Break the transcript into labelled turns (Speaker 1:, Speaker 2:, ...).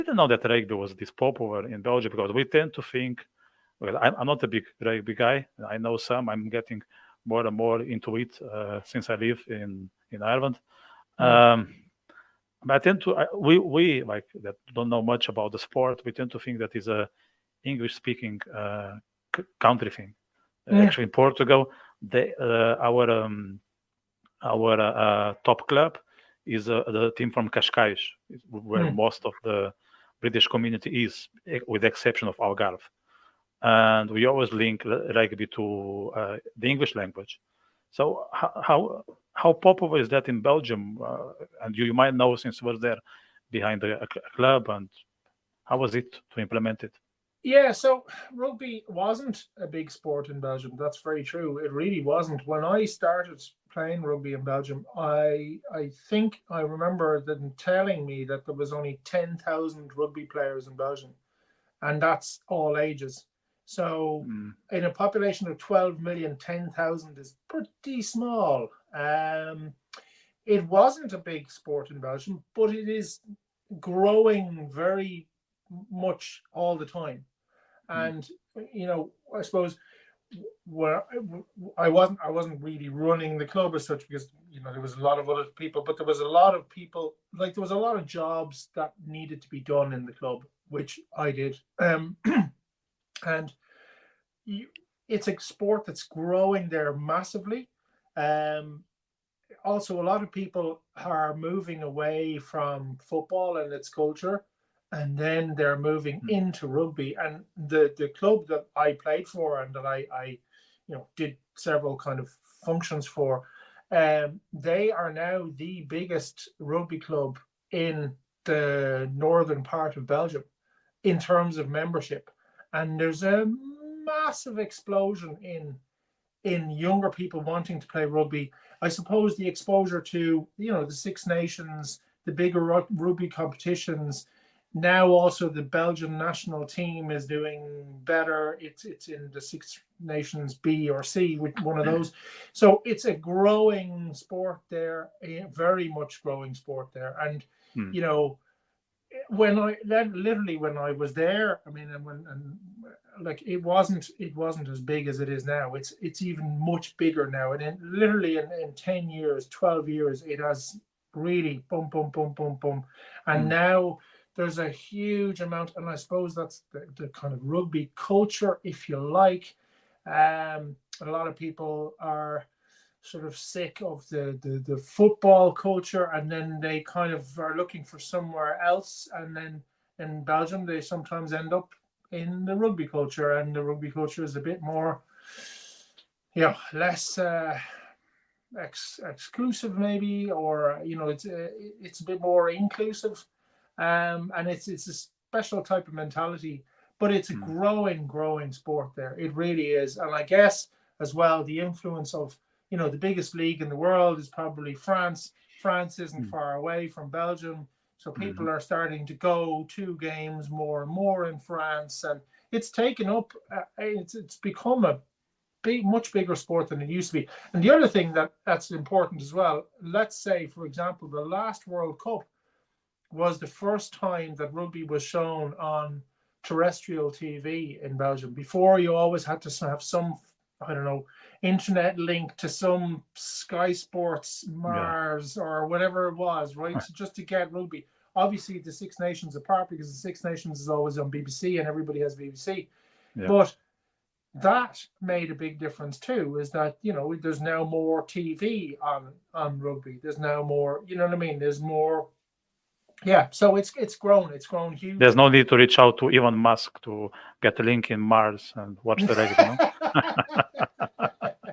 Speaker 1: didn't know that rugby was this popular in Belgium because we tend to think. Well, I'm not a big rugby guy. I know some. I'm getting more and more into it since I live in Ireland.
Speaker 2: Mm,
Speaker 1: Um, but I tend to we like that don't know much about the sport. We tend to think that is a English speaking country thing.
Speaker 2: mm,
Speaker 1: Actually, in Portugal, our top club is the team from Cascais, where
Speaker 2: mm.
Speaker 1: most of the British community is, with the exception of Algarve. And we always link rugby to the English language. So how popular is that in Belgium? And you might know since you were there behind the club, and how was it to implement it?
Speaker 2: Yeah, so rugby wasn't a big sport in Belgium. That's very true. It really wasn't. When I started playing rugby in Belgium, I think I remember them telling me that there was only 10,000 rugby players in Belgium, and that's all ages. So
Speaker 1: Mm,
Speaker 2: in a population of 12 million, 10,000 is pretty small. It wasn't a big sport in Belgium, but it is growing very much all the time.
Speaker 1: mm,
Speaker 2: And I suppose where I wasn't really running the club as such, because there was a lot of other people, but there was a lot of people, like there was a lot of jobs that needed to be done in the club, which I did. And you, it's a sport that's growing there massively. Um, Also, a lot of people are moving away from football and its culture, and then they're moving
Speaker 1: mm,
Speaker 2: into rugby. And the club that I played for and that I did several kind of functions for, they are now the biggest rugby club in the northern part of Belgium in terms of membership. And there's a massive explosion in younger people wanting to play rugby. I suppose the exposure to the Six Nations, the bigger rugby competitions. Now also the Belgian national team is doing better. It's in the Six Nations B or C, with one of those. So it's a growing sport there, a very much growing sport there. And
Speaker 1: mm,
Speaker 2: you know when I literally when I was there, I mean, and like it wasn't as big as it is now. It's even much bigger now, and literally in 10 years, 12 years, it has really boom, boom, boom, boom, boom, and
Speaker 1: mm.
Speaker 2: now there's a huge amount, and I suppose that's the kind of rugby culture, if you like. A lot of people are sort of sick of the football culture, and then they kind of are looking for somewhere else, and then in Belgium they sometimes end up in the rugby culture, and the rugby culture is a bit more less exclusive maybe, or it's a bit more inclusive, and it's a special type of mentality, but it's a
Speaker 1: Mm,
Speaker 2: growing sport there. It really is. And I guess as well, the influence of the biggest league in the world is probably France. France isn't
Speaker 1: mm,
Speaker 2: far away from Belgium, so
Speaker 1: mhm.
Speaker 2: people are starting to go to games more and more in France, and it's taken up. It's become a much bigger sport than it used to be. And the other thing that's important as well, let's say, for example, the last World Cup was the first time that rugby was shown on terrestrial TV in Belgium. Before, you always had to have some, I don't know, internet link to some Sky Sports
Speaker 1: Yeah,
Speaker 2: Mars or whatever it was, right? So just to get rugby. Obviously, the Six Nations apart, because the Six Nations is always on BBC and everybody has BBC.
Speaker 1: yeah.
Speaker 2: But that made a big difference too, is that there's now more TV on rugby. There's now more, you know what I mean, there's more. Yeah, so it's grown
Speaker 1: There's
Speaker 2: hugely.
Speaker 1: no need to reach out to Elon Musk to get a link in Mars and watch the rugby, no?